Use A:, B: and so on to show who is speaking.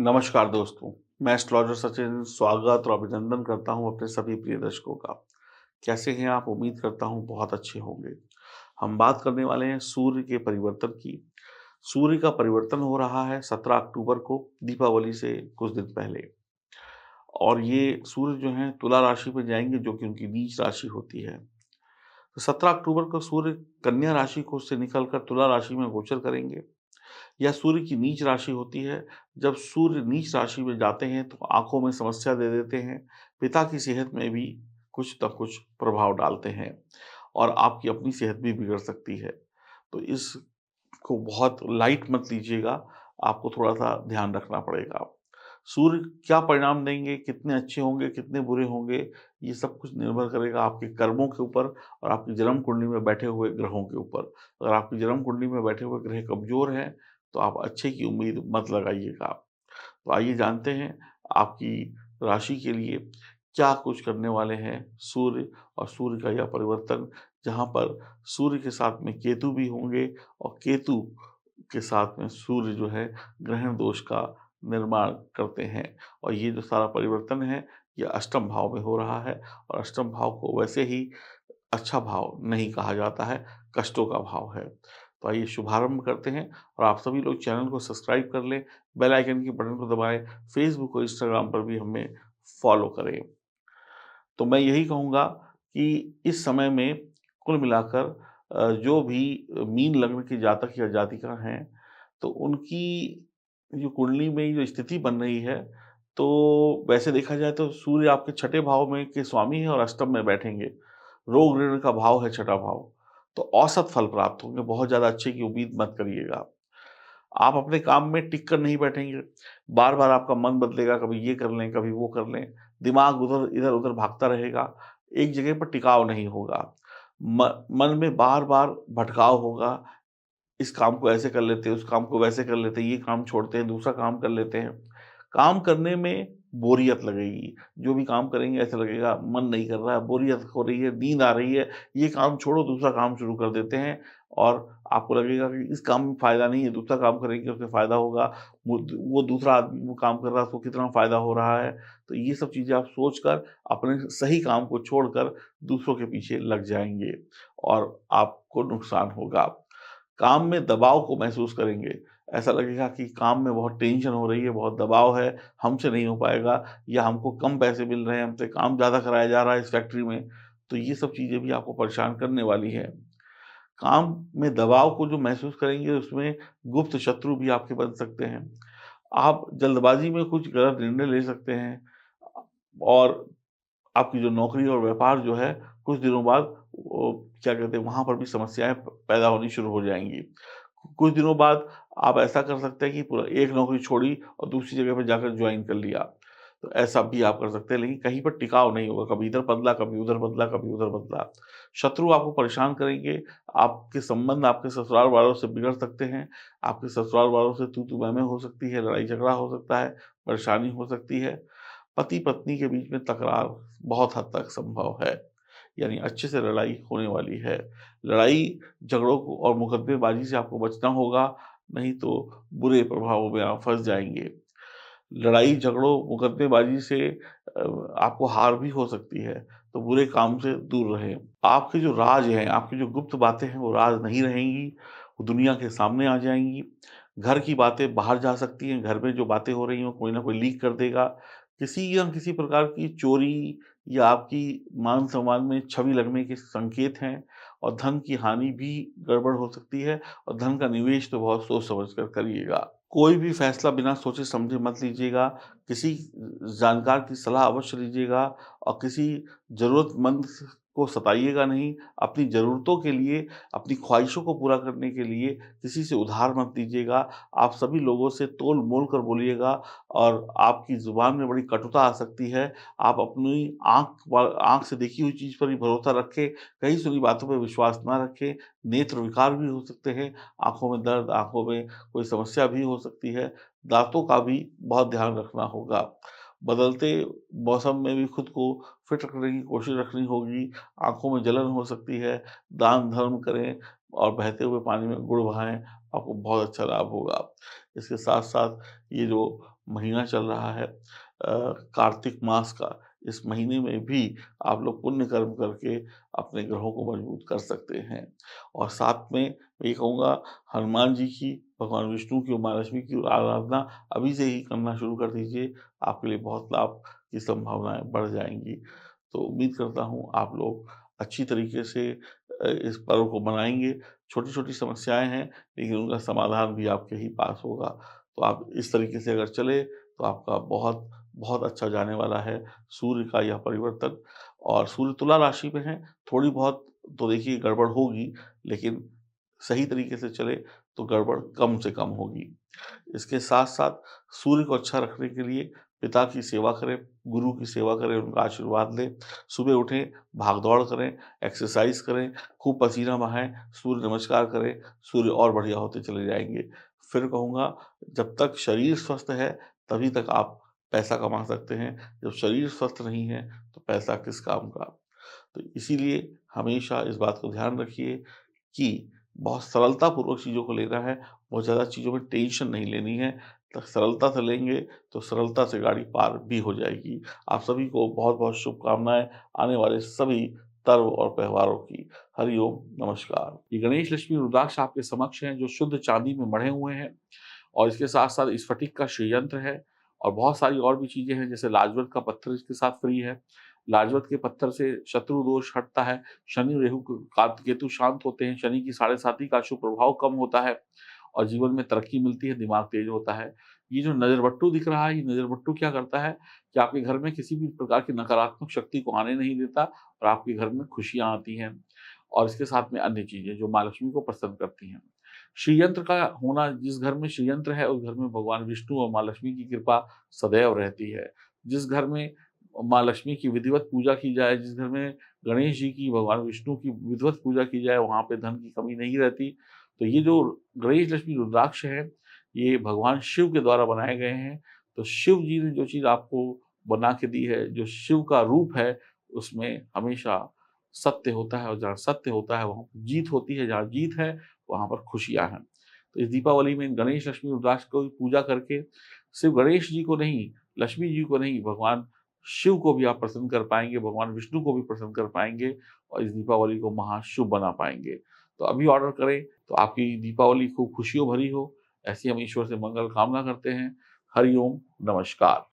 A: नमस्कार दोस्तों, मैं एस्ट्रोलॉजर सचिन स्वागत और अभिनंदन करता हूँ अपने सभी प्रिय दर्शकों का। कैसे हैं आप? उम्मीद करता हूँ बहुत अच्छे होंगे। हम बात करने वाले हैं सूर्य के परिवर्तन की। सूर्य का परिवर्तन हो रहा है 17 अक्टूबर को, दीपावली से कुछ दिन पहले। और ये सूर्य जो हैं तुला राशि में जाएँगे, जो कि उनकी नीच राशि होती है। तो 17 अक्टूबर को सूर्य कन्या राशि को से निकलकर तुला राशि में गोचर करेंगे। यह सूर्य की नीच राशि होती है। जब सूर्य नीच राशि में जाते हैं तो आँखों में समस्या दे देते हैं, पिता की सेहत में भी कुछ न कुछ प्रभाव डालते हैं और आपकी अपनी सेहत भी बिगड़ सकती है। तो इसको बहुत लाइट मत लीजिएगा, आपको थोड़ा-सा ध्यान रखना पड़ेगा। सूर्य क्या परिणाम देंगे, कितने अच्छे होंगे, कितने बुरे होंगे, ये सब कुछ निर्भर करेगा आपके कर्मों के ऊपर और आपकी जन्म कुंडली में बैठे हुए ग्रहों के ऊपर। अगर आपकी जन्म कुंडली में बैठे हुए ग्रह कमज़ोर हैं, तो आप अच्छे की उम्मीद मत लगाइएगा। तो आइए जानते हैं आपकी राशि के लिए क्या कुछ करने वाले हैं सूर्य और सूर्य का यह परिवर्तन, जहाँ पर सूर्य के साथ में केतु भी होंगे और केतु के साथ में सूर्य जो है ग्रहण दोष का निर्माण करते हैं। और ये जो सारा परिवर्तन है, ये अष्टम भाव में हो रहा है और अष्टम भाव को वैसे ही अच्छा भाव नहीं कहा जाता है, कष्टों का भाव है। तो आइए शुभारंभ करते हैं और आप सभी लोग चैनल को सब्सक्राइब कर लें, बेल आइकन के बटन को दबाएँ, फ़ेसबुक और इंस्टाग्राम पर भी हमें फ़ॉलो करें। तो मैं यही कहूँगा कि इस समय में कुल मिलाकर जो भी मीन लग्न के जातक या जातिका हैं, तो उनकी जो कुंडली में जो स्थिति बन रही है, तो वैसे देखा जाए तो सूर्य आपके छठे भाव में के स्वामी हैं और अष्टम में बैठेंगे। रोग ऋण का भाव है छठा भाव, तो औसत फल प्राप्त होंगे, बहुत ज़्यादा अच्छे की उम्मीद मत करिएगा। आप अपने काम में टिक कर नहीं बैठेंगे, बार-बार आपका मन बदलेगा, कभी ये कर लें, कभी वो कर लें, दिमाग इधर-उधर भागता रहेगा, एक जगह पर टिकाव नहीं होगा। म मन में बार-बार भटकाव होगा, इस काम को ऐसे कर लेते हैं, उस काम को वैसे कर लेते हैं, ये काम छोड़ते हैं, दूसरा काम कर लेते हैं। काम करने में बोरियत लगेगी, जो भी काम करेंगे ऐसा लगेगा मन नहीं कर रहा है, बोरियत हो रही है, नींद आ रही है, ये काम छोड़ो दूसरा काम शुरू कर देते हैं और आपको लगेगा कि इस काम में फ़ायदा नहीं है, दूसरा काम करेंगे उसमें फ़ायदा होगा। वो दूसरा आदमी वो काम कर रहा है उसको कितना फ़ायदा हो रहा है। तो ये सब चीज़ें आप सोचकर अपने सही काम को छोड़कर दूसरों के पीछे लग जाएँगे और आपको नुकसान होगा। काम में दबाव को महसूस करेंगे। ऐसा लगेगा कि काम में बहुत टेंशन हो रही है, बहुत दबाव है, हमसे नहीं हो पाएगा या हमको कम पैसे मिल रहे हैं, हमसे काम ज़्यादा कराया जा रहा है इस फैक्ट्री में। तो ये सब चीज़ें भी आपको परेशान करने वाली हैं। काम में दबाव को जो महसूस करेंगे उसमें गुप्त शत्रु भी आपके बन सकते हैं। आप जल्दबाज़ी में कुछ गलत निर्णय ले सकते हैं और आपकी जो नौकरी और व्यापार जो है, कुछ दिनों बाद वो क्या कहते हैं, वहाँ पर भी समस्याएँ प पैदा होनी शुरू हो जाएँगी। कुछ दिनों बाद आप ऐसा कर सकते हैं कि पूरा एक नौकरी छोड़ी और दूसरी जगह पे जाकर जॉइन कर लिया। तो ऐसा भी आप कर सकते हैं, लेकिन कहीं पर टिकाव नहीं होगा, कभी इधर बदला, कभी उधर बदला, कभी उधर बदला। शत्रु आपको परेशान करेंगे, आपके संबंध आपके ससुराल वालों से बिगड़ सकते हैं, आपके ससुराल वालों से तू-तू मैं-मैं हो सकती है, लड़ाई-झगड़ा हो सकता है, परेशानी हो सकती है। पति-पत्नी के बीच में तकरार बहुत हद तक संभव है, यानी अच्छे से लड़ाई होने वाली है। लड़ाई, झगड़ों को और मुकदमेबाज़ी से आपको बचना होगा, नहीं तो बुरे प्रभावों में आप फँस जाएँगे। लड़ाई, झगड़ों, मुकदमेबाज़ी से आपको हार भी हो सकती है, तो बुरे काम से दूर रहें। आपके जो राज़ हैं, आपकी जो गुप्त बातें हैं, वो राज़ नहीं रहेंगी, वो दुनिया के सामने आ जाएँगी। घर की बातें बाहर जा सकती हैं, घर में जो बातें हो रही हों, कोई न कोई लीक कर देगा। किसी न किसी प्रकार की चोरी या आपकी मान-सम्मान में छवि लगने के संकेत हैं और धन की हानि भी गड़बड़ हो सकती है और धन का निवेश तो बहुत सोच समझ कर करिएगा। कोई भी फैसला बिना सोचे-समझे मत लीजिएगा, किसी जानकार की सलाह अवश्य लीजिएगा और किसी ज़रूरतमंद को सताइएगा नहीं। अपनी ज़रूरतों के लिए, अपनी ख़्वाहिशों को पूरा करने के लिए किसी से उधार मत लीजिएगा। आप सभी लोगों से तोल-मोल कर बोलिएगा और आपकी ज़ुबान में बड़ी कटुता आ सकती है। आप अपनी आँख से देखी हुई चीज़ पर ही भरोसा रखें, कही सुनी बातों पे विश्वास ना रखें। नेत्र विकार भी हो सकते हैं, आँखों में दर्द, आँखों में कोई समस्या भी हो सकती है, दाँतों का भी बहुत ध्यान रखना होगा। बदलते मौसम में भी खुद को फिट रखने की कोशिश रखनी होगी, आँखों में जलन हो सकती है, दान-धर्म करें, और बहते हुए पानी में गुड़ बहाएँ, आपको बहुत अच्छा लाभ होगा। इसके साथ-साथ ये जो महीना चल रहा है कार्तिक मास का, इस महीने में भी आप लोग पुण्य कर्म करके अपने ग्रहों को मजबूत कर सकते हैं। और साथ में मैं ये कहूँगा, हनुमान जी की, भगवान विष्णु की और माँ लक्ष्मी की आराधना अभी से ही करना शुरू कर दीजिए, आपके लिए बहुत लाभ की संभावनाएँ बढ़ जाएँगी। तो उम्मीद करता हूँ आप लोग अच्छी तरीके से इस पर्व को मनाएँगे। छोटी-छोटी समस्याएँ हैं, लेकिन उनका समाधान भी आपके ही पास होगा। तो आप इस तरीके से अगर चले, तो आपका बहुत, बहुत अच्छा जाने वाला है सूर्य का यह परिवर्तन। और सूर्य तुला राशि में है, थोड़ी बहुत तो देखिए गड़बड़ होगी, लेकिन सही तरीके से चले तो गड़बड़ कम से कम होगी। इसके साथ-साथ सूर्य को अच्छा रखने के लिए पिता की सेवा करें, गुरु की सेवा करें, उनका आशीर्वाद लें। सुबह उठें, भाग-दौड़ करें, एक्सरसाइज़ करें, खूब पसीना बहाएँ, सूर्य नमस्कार करें, सूर्य और बढ़िया होते चले जाएँगे। फिर कहूँगा, जब तक शरीर स्वस्थ है, तभी तक आप पैसा कमा सकते हैं। जब शरीर स्वस्थ नहीं है, तो पैसा किस काम का। तो इसीलिए हमेशा इस बात को ध्यान रखिए कि बहुत सरलतापूर्वक चीज़ों को लेना है, बहुत ज़्यादा चीज़ों में टेंशन नहीं लेनी है। तो सरलता से लेंगे तो सरलता से गाड़ी पार भी हो जाएगी। आप सभी को बहुत-बहुत शुभकामनाएँ आने वाले सभी पर्व और त्योहारों की। हरि ओम, नमस्कार। ये गणेश लक्ष्मी रुद्राक्ष आपके समक्ष हैं, जो शुद्ध चांदी में मढ़े हुए हैं और इसके साथ-साथ स्फटिक का श्रीयंत्र है और बहुत सारी और भी चीज़ें हैं, जैसे लाजवत का पत्थर इसके साथ फ्री है। लाजवत के पत्थर से शत्रु दोष हटता है, शनि, रेहु, केतु शांत होते हैं, शनि की साढ़े साती का अशुभ प्रभाव कम होता है और जीवन में तरक्की मिलती है, दिमाग तेज होता है। ये जो नज़रबट्टू दिख रहा है, ये नज़रबट्टू क्या करता है कि आपके घर में किसी भी प्रकार की नकारात्मक शक्ति को आने नहीं देता और आपके घर में खुशियाँ आती हैं और इसके साथ में अन्य चीज़ें जो माँ लक्ष्मी को प्रसन्न करती हैं। श्रीयंत्र का होना, जिस घर में श्रीयंत्र है, उस घर में भगवान विष्णु और माँ लक्ष्मी की कृपा सदैव रहती है। जिस घर में माँ लक्ष्मी की विधिवत पूजा की जाए, जिस घर में गणेश जी की, भगवान विष्णु की विधिवत पूजा की जाए, वहाँ पे धन की कमी नहीं रहती। तो ये जो गणेश लक्ष्मी रुद्राक्ष है, ये भगवान शिव के द्वारा बनाए गए हैं। तो शिव जी ने जो चीज़ आपको बना के दी है, जो शिव का रूप है, उसमें हमेशा सत्य होता है और जहाँ सत्य होता है, वहाँ जीत होती है, जहाँ जीत है, वहाँ पर खुशियाँ हैं। तो इस दीपावली में गणेश लक्ष्मी रुद्राक्ष को पूजा करके सिर्फ़ गणेश जी को नहीं, लक्ष्मी जी को नहीं, भगवान शिव को भी आप प्रसन्न कर पाएँगे, भगवान विष्णु को भी प्रसन्न कर पाएँगे और इस दीपावली को महाशुभ बना पाएँगे। तो अभी ऑर्डर करें, तो आपकी दीपावली खूब खुशियों भरी हो, ऐसी हम ईश्वर से मंगल कामना करते हैं। हरि ओम, नमस्कार।